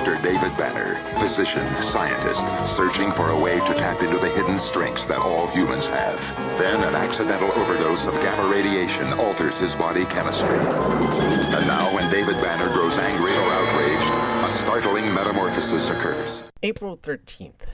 Dr. David Banner, physician, scientist, searching for a way to tap into the hidden strengths that all humans have. Then an accidental overdose of gamma radiation alters his body chemistry. And now when David Banner grows angry or outraged, a startling metamorphosis occurs. April 13th.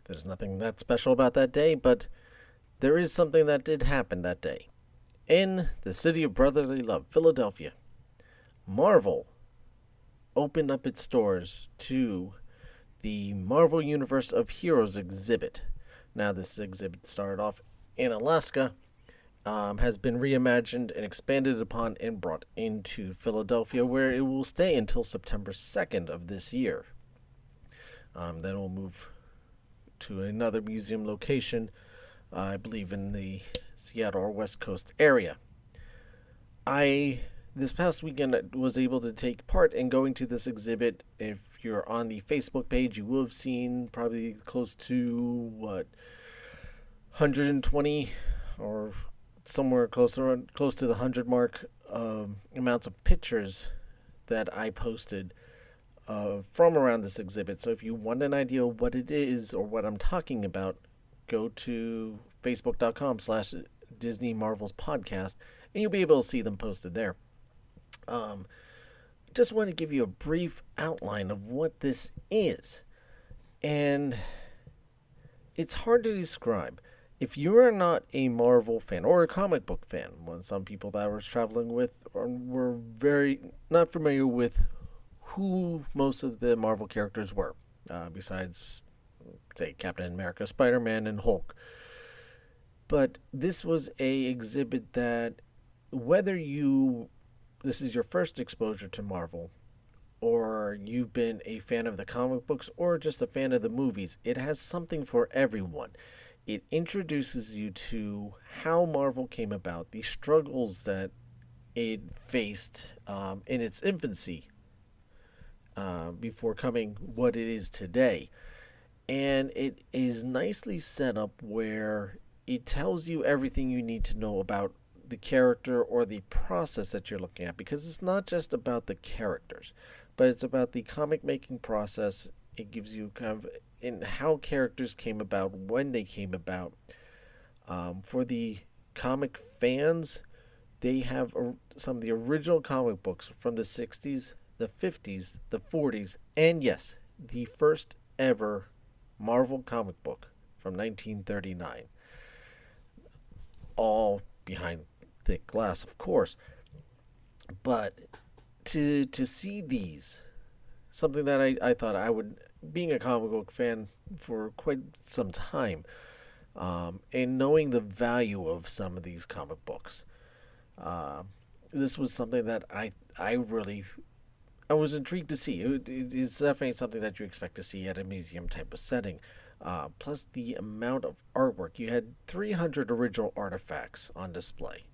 There's nothing that special about that day, but there is something that did happen that day. In the city of brotherly love, Philadelphia, Marvel opened up its doors to the Marvel Universe of Heroes exhibit. Now, this exhibit started off in Alaska, has been reimagined and expanded upon and brought into Philadelphia, where it will stay until September 2nd of this year. Then we'll move to another museum location, I believe in the Seattle or West Coast area. This past weekend, I was able to take part in going to this exhibit. If you're on the Facebook page, you will have seen probably close to, 120 or somewhere close to the 100 mark amounts of pictures that I posted from around this exhibit. So if you want an idea of what it is or what I'm talking about, go to facebook.com/Disney Marvels Podcast, and you'll be able to see them posted there. Just want to give you a brief outline of what this is. And it's hard to describe. If you are not a Marvel fan or a comic book fan, some people that I was traveling with were very not familiar with who most of the Marvel characters were, besides, say, Captain America, Spider-Man, and Hulk. But this was a exhibit that, whether this is your first exposure to Marvel, or you've been a fan of the comic books, or just a fan of the movies, it has something for everyone. It introduces you to how Marvel came about, the struggles that it faced in its infancy before coming what it is today. And it is nicely set up where it tells you everything you need to know about the character or the process that you're looking at, because it's not just about the characters, but it's about the comic making process. It gives you kind of in how characters came about, when they came about. For the comic fans, they have some of the original comic books from the 60s, the 50s, the 40s, and yes, the first ever Marvel comic book from 1939. All behind thick glass, of course. But to see these, something that I thought I would, being a comic book fan for quite some time, and knowing the value of some of these comic books, this was something that I was intrigued to see. It's definitely something that you expect to see at a museum type of setting. Plus the amount of artwork. You had 300 original artifacts on display.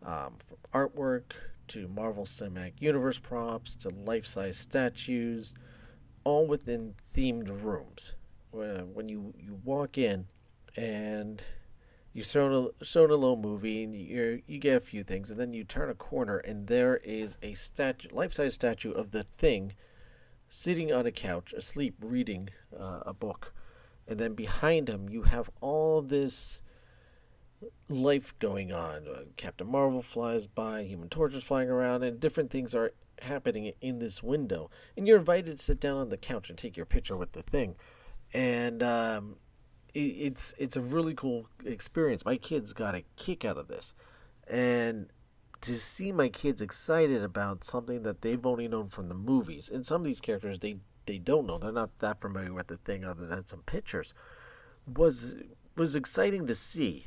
From artwork to Marvel Cinematic Universe props to life-size statues, all within themed rooms. When you walk in and you're shown a little movie, and you get a few things, and then you turn a corner and there is a life-size statue of the Thing sitting on a couch, asleep, reading a book. And then behind him you have all this life going on. Captain Marvel flies by, Human Torch is flying around, and different things are happening in this window. And you're invited to sit down on the couch and take your picture with the Thing. And it's a really cool experience. My kids got a kick out of this. And to see my kids excited about something that they've only known from the movies. And some of these characters they don't know. They're not that familiar with the Thing other than some pictures. Was exciting to see.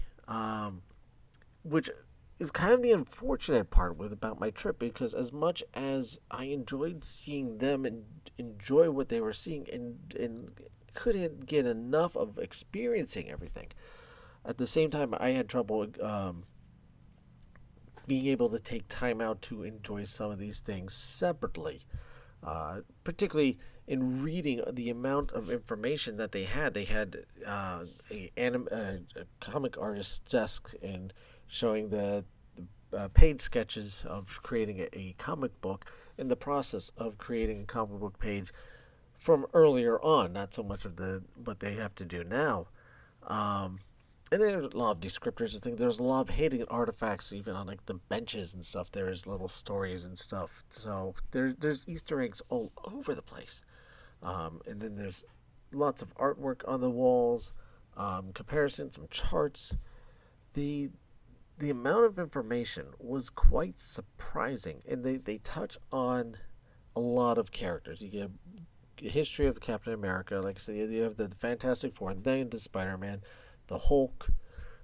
Which is kind of the unfortunate part about my trip, because as much as I enjoyed seeing them and enjoy what they were seeing and couldn't get enough of experiencing everything, at the same time I had trouble being able to take time out to enjoy some of these things separately, particularly in reading the amount of information that they had. They had a comic artist's desk and showing the page sketches of creating a comic book in the process of creating a comic book page from earlier on, not so much of the what they have to do now. Um, and there's a lot of descriptors and things. There's a lot of hidden artifacts, even on like the benches and stuff. There's little stories and stuff. So there's Easter eggs all over the place. And then there's lots of artwork on the walls, comparisons, some charts. The the amount of information was quite surprising, and they touch on a lot of characters. You get a history of Captain America, like I said, you have the Fantastic Four, then into Spider Man, the Hulk.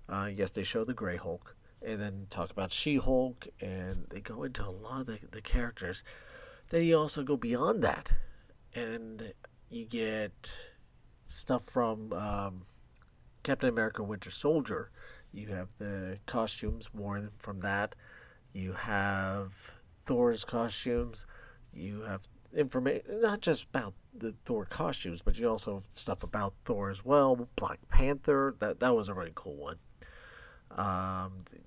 Yes, they show the Gray Hulk, and then talk about She Hulk, and they go into a lot of the characters. Then you also go beyond that, and you get stuff from Captain America Winter Soldier. You have the costumes worn from that. You have Thor's costumes. You have information not just about the Thor costumes, but you also have stuff about Thor as well. Black Panther, that was a really cool one.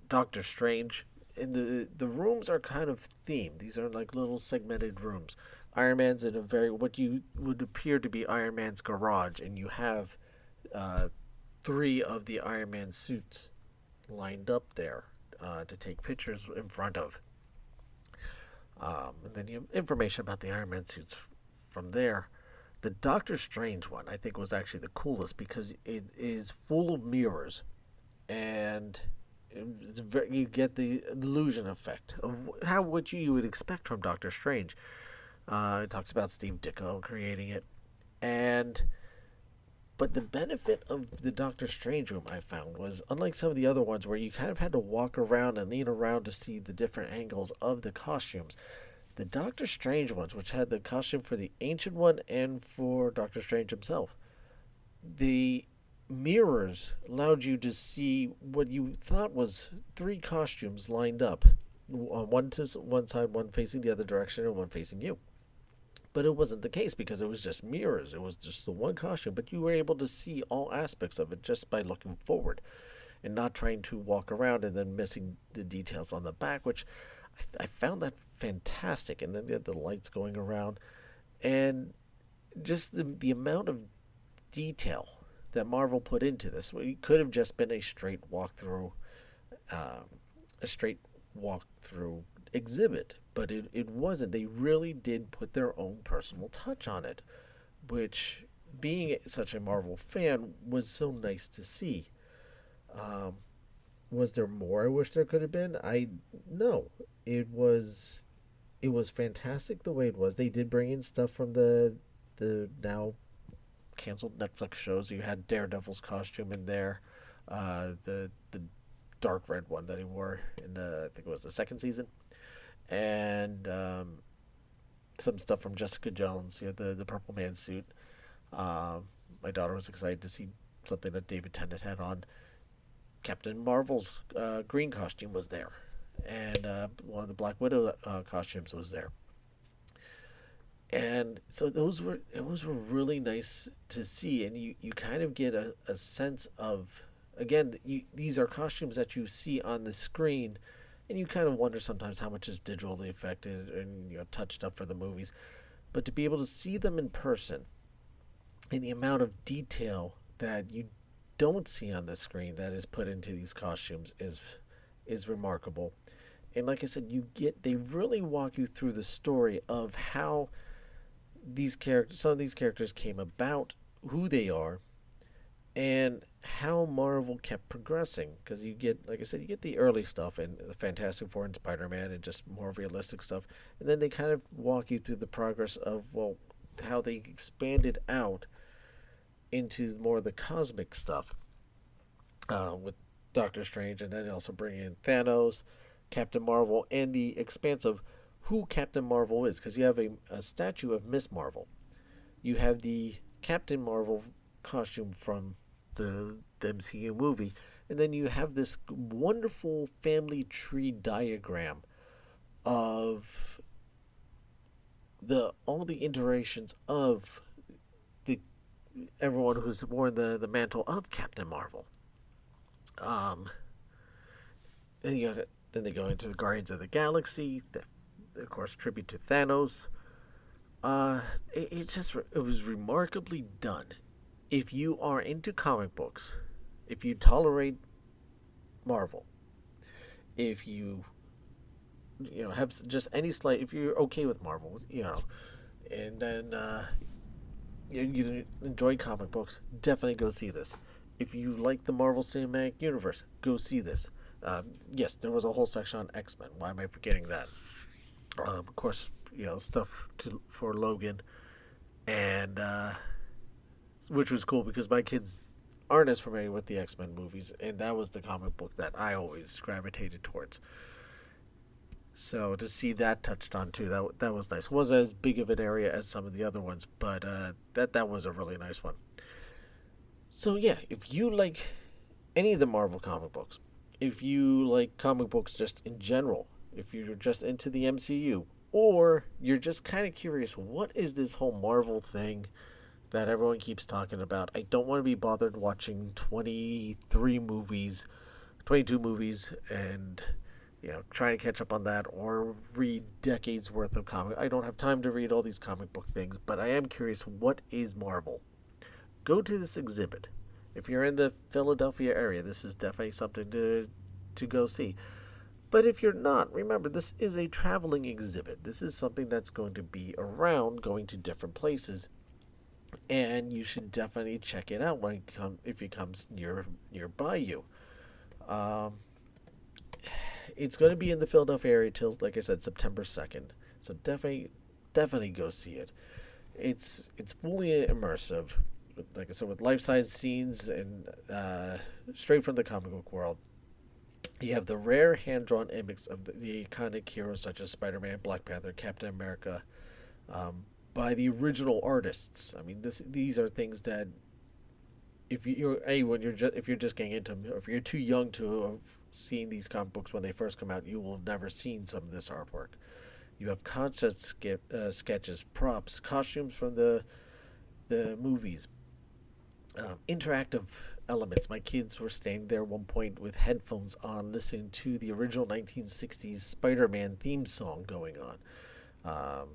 Doctor Strange. And the rooms are kind of themed. These are like little segmented rooms. Iron Man's in a very what you would appear to be Iron Man's garage, and you have uh, three of the Iron Man suits lined up there to take pictures in front of. And then you have information about the Iron Man suits from there. The Doctor Strange one, I think, was actually the coolest because it is full of mirrors, and you get the illusion effect of how what you would expect from Doctor Strange. It talks about Steve Ditko creating it, and but the benefit of the Doctor Strange room I found was unlike some of the other ones where you kind of had to walk around and lean around to see the different angles of the costumes. The Doctor Strange ones, which had the costume for the Ancient One and for Doctor Strange himself, the mirrors allowed you to see what you thought was three costumes lined up, one to one side, one facing the other direction, and one facing you. But it wasn't the case because it was just mirrors. It was just the one costume, but you were able to see all aspects of it just by looking forward and not trying to walk around and then missing the details on the back, which I found that fantastic. And then they had the lights going around, and just the amount of detail that Marvel put into this. It could have just been um, a straight walkthrough exhibit, but it wasn't. They really did put their own personal touch on it, which, being such a Marvel fan, was so nice to see. Um, was there more I wish there could have been? I no. It was it was fantastic the way it was. They did bring in stuff from the now canceled Netflix shows. You had Daredevil's costume in there, the dark red one that he wore in I think it was the second season, and some stuff from Jessica Jones. You had the Purple Man suit. My daughter was excited to see something that David Tennant had on. Captain Marvel's green costume was there, and one of the Black Widow costumes was there. And so those were really nice to see, and you kind of get a sense of, again, these are costumes that you see on the screen, and you kind of wonder sometimes how much is digitally affected and touched up for the movies, but to be able to see them in person and the amount of detail that you don't see on the screen that is put into these costumes is remarkable. And like I said, they really walk you through the story of how some of these characters came about, who they are, and how Marvel kept progressing. Because you get, like I said, you get the early stuff and the Fantastic Four and Spider-Man and just more realistic stuff, and then they kind of walk you through the progress of how they expanded out into more of the cosmic stuff with Doctor Strange, and then also bring in Thanos, Captain Marvel, and the expanse of who Captain Marvel is, because you have a statue of Miss Marvel. You have the Captain Marvel costume from the MCU movie, and then you have this wonderful family tree diagram of the all the iterations of the everyone who's worn the mantle of Captain Marvel. Um, and you got Then they go into the Guardians of the Galaxy, of course, tribute to Thanos. Uh, it was remarkably done. If you are into comic books, if you tolerate Marvel, if you have just any slight, if you're okay with Marvel, and then you enjoy comic books, definitely go see this. If you like the Marvel Cinematic Universe, go see this. Yes, there was a whole section on X-Men. Why am I forgetting that? Of course, stuff for Logan, and which was cool because my kids aren't as familiar with the X-Men movies, and that was the comic book that I always gravitated towards. So to see that touched on too, that was nice. Wasn't as big of an area as some of the other ones, but that was a really nice one. So yeah, if you like any of the Marvel comic books, if you like comic books just in general, if you're just into the MCU, or you're just kind of curious, what is this whole Marvel thing that everyone keeps talking about? I don't want to be bothered watching 23 movies, 22 movies, and trying to catch up on that or read decades worth of comic. I don't have time to read all these comic book things, but I am curious, what is Marvel? Go to this exhibit. If you're in the Philadelphia area, this is definitely something to go see. But if you're not, remember, this is a traveling exhibit. This is something that's going to be around, going to different places, and you should definitely check it out if it comes nearby you. Um, it's going to be in the Philadelphia area till, like I said, September 2nd. So definitely go see it. It's fully immersive, like I said, with life-size scenes and straight from the comic book world. You have the rare hand-drawn images of the iconic heroes such as Spider-Man, Black Panther, Captain America, by the original artists. I mean, these are things that if you're just getting into them, or if you're too young to have seen these comic books when they first come out, you will have never seen some of this artwork. You have concept sketches, props, costumes from the movies, interactive elements. My kids were standing there at one point with headphones on, listening to the original 1960s Spider-Man theme song going on. Um,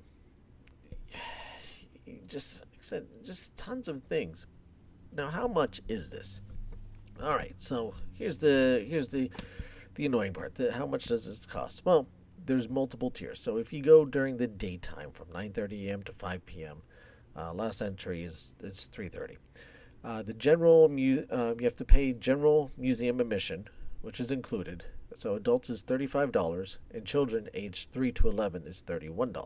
just like I said, just tons of things. Now, how much is this? All right, so here's the annoying part. How much does this cost? Well, there's multiple tiers. So if you go during the daytime from 9:30 a.m. to 5 p.m., last entry is it's 3:30. The you have to pay general museum admission, which is included. So adults is $35, and children aged 3 to 11 is $31.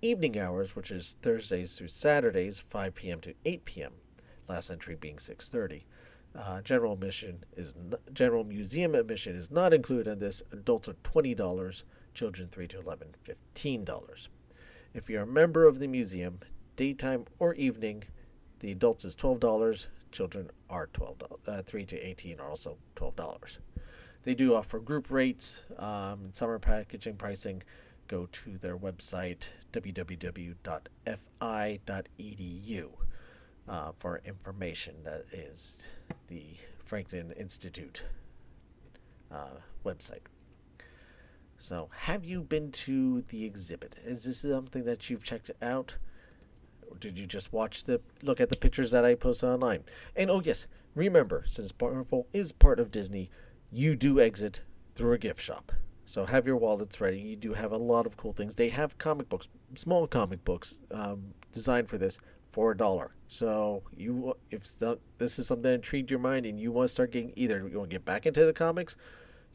Evening hours, which is Thursdays through Saturdays, 5 p.m. to 8 p.m. Last entry being 6:30. General museum admission is not included in this. Adults are $20, children 3 to 11 $15. If you're a member of the museum, daytime or evening, the adults is $12, children are $12. 3 to 18 are also $12. They do offer group rates, summer packaging pricing. Go to their website www.fi.edu for information. That is the Franklin Institute website. So, have you been to the exhibit? Is this something that you've checked out? Or did you just look at the pictures that I posted online? And oh yes, remember, since Marvel is part of Disney, you do exit through a gift shop. So have your wallets ready. You do have a lot of cool things. They have comic books, small comic books, designed for this for $1. So this is something that intrigued your mind and you want to start getting, either you want to get back into the comics,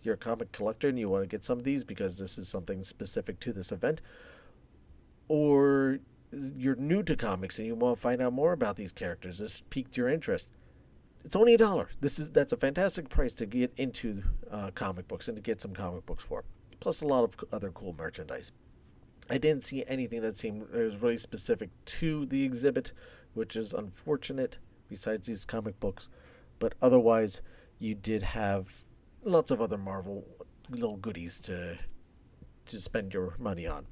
you're a comic collector and you want to get some of these because this is something specific to this event, or you're new to comics and you want to find out more about these characters. This piqued your interest. It's only $1. That's a fantastic price to get into comic books and to get some comic books for. Plus a lot of other cool merchandise. I didn't see anything that was really specific to the exhibit, which is unfortunate. Besides these comic books, but otherwise, you did have lots of other Marvel little goodies to spend your money on.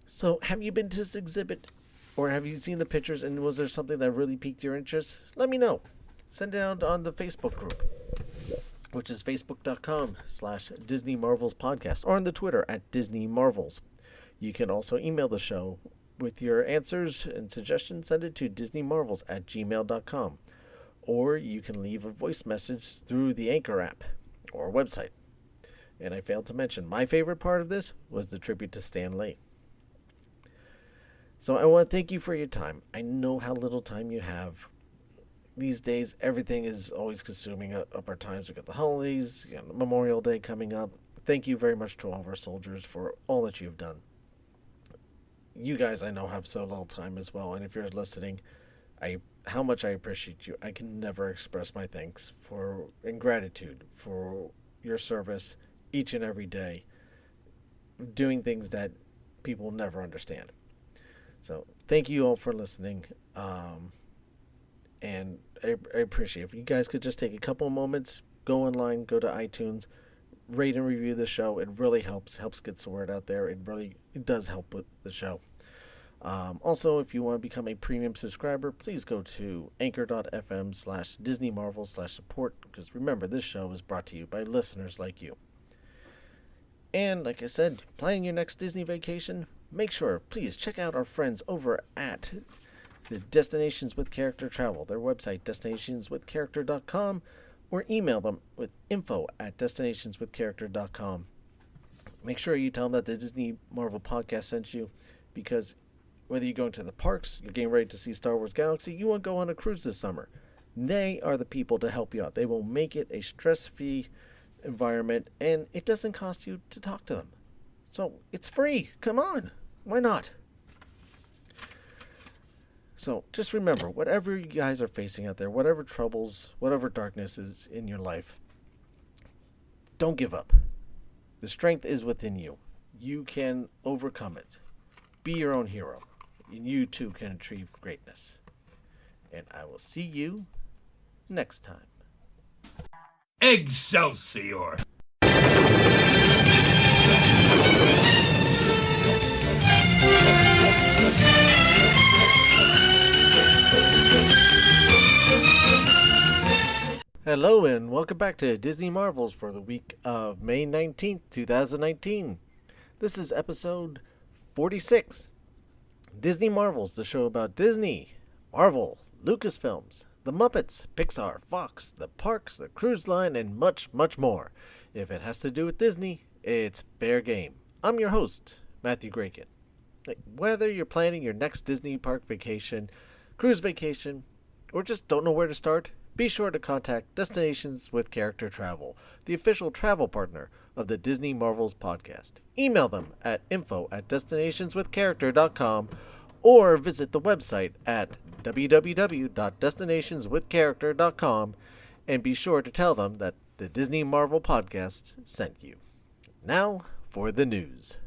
So, have you been to this exhibit, or have you seen the pictures? And was there something that really piqued your interest? Let me know. Send it out on the Facebook group. which is facebook.com/Disney Marvels Podcast, or on the Twitter at Disney Marvels. You can also email the show with your answers and suggestions. Send it to disneymarvels@gmail.com. Or you can leave a voice message through the Anchor app or website. And I failed to mention, my favorite part of this was the tribute to Stan Lee. So I want to thank you for your time. I know how little time you have. These days, everything is always consuming up our times. We've got the holidays, Memorial Day coming up. Thank you very much to all of our soldiers for all that you've done. You guys, I know, have so little time as well. And if you're listening, how much I appreciate you. I can never express my thanks and gratitude for your service each and every day, doing things that people will never understand. So thank you all for listening. And I appreciate it. If you guys could just take a couple of moments, go online, go to iTunes, rate and review the show. It really helps get the word out there. It does help with the show. Also, if you want to become a premium subscriber, please go to anchor.fm/DisneyMarvel/support, because remember, this show is brought to you by listeners like you. And like I said, planning your next Disney vacation, make sure, please check out our friends over at the Destinations with Character Travel, their website, destinationswithcharacter.com, or email them with info@destinationswithcharacter.com. Make sure you tell them that the Disney Marvel Podcast sent you, because whether you're going to the parks, you're getting ready to see Star Wars Galaxy, you want to go on a cruise this summer, they are the people to help you out. They will make it a stress-free environment, and it doesn't cost you to talk to them. So it's free. Come on. Why not? So just remember, whatever you guys are facing out there, whatever troubles, whatever darkness is in your life, don't give up. The strength is within you. You can overcome it. Be your own hero. And you too can achieve greatness. And I will see you next time. Excelsior! Hello and welcome back to Disney Marvels for the week of May 19th, 2019. This is episode 46. Disney Marvels, the show about Disney, Marvel, Lucasfilms, the Muppets, Pixar, Fox, the parks, the cruise line, and much, much more. If it has to do with Disney, it's fair game. I'm your host, Matthew Graken. Whether you're planning your next Disney park vacation, cruise vacation, or just don't know where to start, be sure to contact Destinations with Character Travel, the official travel partner of the Disney Marvels podcast. Email them at info@destinationswithcharacter.com or visit the website at www.destinationswithcharacter.com and be sure to tell them that the Disney Marvel podcast sent you. Now for the news.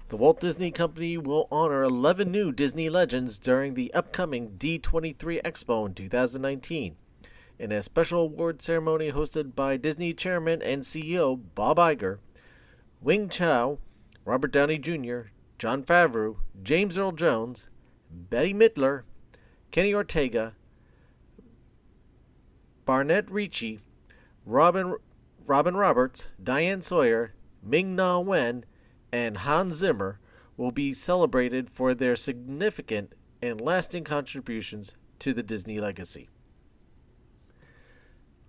The Walt Disney Company will honor 11 new Disney legends during the upcoming D23 Expo in 2019 in a special award ceremony hosted by Disney Chairman and CEO Bob Iger, Wing Chow, Robert Downey Jr., Jon Favreau, James Earl Jones, Bette Midler, Kenny Ortega, Barnett Ricci, Robin Roberts, Diane Sawyer, Ming-Na Wen, and Hans Zimmer will be celebrated for their significant and lasting contributions to the Disney legacy.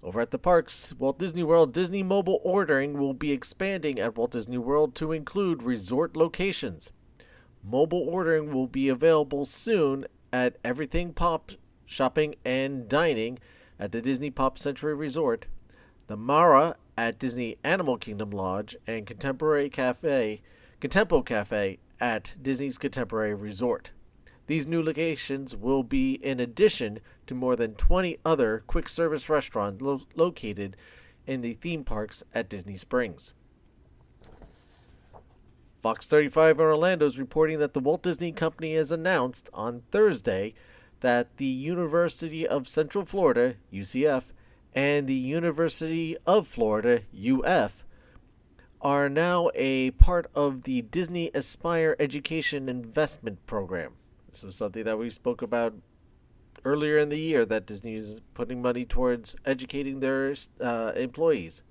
Over at the parks, Walt Disney World, Disney Mobile Ordering will be expanding at Walt Disney World to include resort locations. Mobile ordering will be available soon at Everything Pop Shopping and Dining at the Disney Pop Century Resort, the Mara at Disney Animal Kingdom Lodge, and Contempo Cafe at Disney's Contemporary Resort. These new locations will be in addition to more than 20 other quick service restaurants located in the theme parks at Disney Springs. Fox 35 in Orlando is reporting that the Walt Disney Company has announced on Thursday that the University of Central Florida, UCF, and the University of Florida, UF, are now a part of the Disney Aspire Education Investment Program. This was something that we spoke about earlier in the year, that Disney is putting money towards educating their employees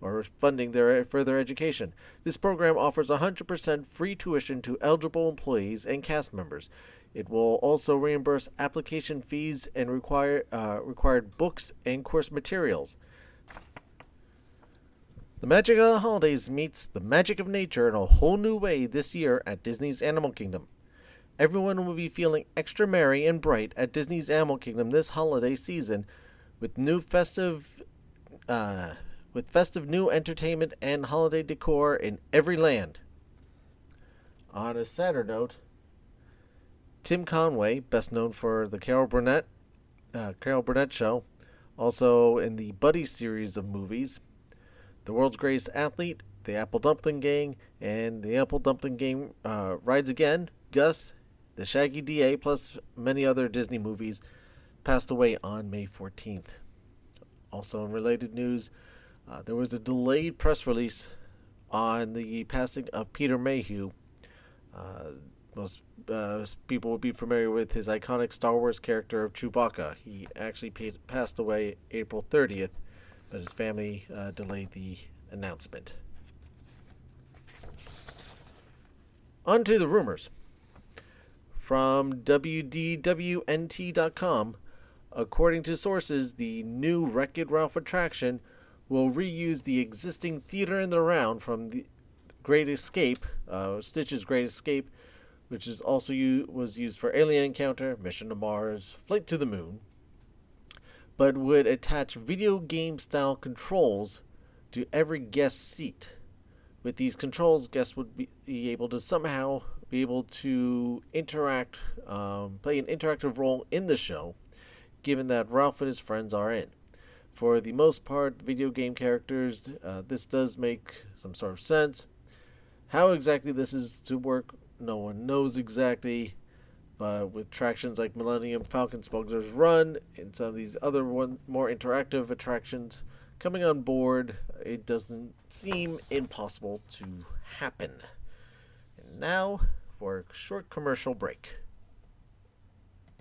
or funding their further education. This program offers 100% free tuition to eligible employees and cast members. It will also reimburse application fees and required books and course materials. The magic of the holidays meets the magic of nature in a whole new way this year at Disney's Animal Kingdom. Everyone will be feeling extra merry and bright at Disney's Animal Kingdom this holiday season with festive new entertainment and holiday decor in every land. On a sadder note, Tim Conway, best known for the Carol Burnett Show, also in the Buddy series of movies, The World's Greatest Athlete, The Apple Dumpling Gang, and The Apple Dumpling Gang Rides Again, Gus, The Shaggy DA, plus many other Disney movies, passed away on May 14th. Also in related news, there was a delayed press release on the passing of Peter Mayhew. Most people would be familiar with his iconic Star Wars character of Chewbacca. He actually passed away April 30th, but his family delayed the announcement. On to the rumors. From WDWNT.com, according to sources, the new Wreck-It Ralph attraction will reuse the existing Theater in the Round from the Great Escape, Stitch's Great Escape, which is also was used for Alien Encounter, Mission to Mars, Flight to the Moon, but would attach video game style controls to every guest seat. With these controls, guests would be able to somehow be able to interact, play an interactive role in the show, given that Ralph and his friends are in. For the most part, video game characters, this does make some sort of sense. How exactly this is to work, no one knows exactly, but with attractions like Millennium Falcon Smuggler's Run and some of these other more interactive attractions coming on board, it doesn't seem impossible to happen. And now for a short commercial break.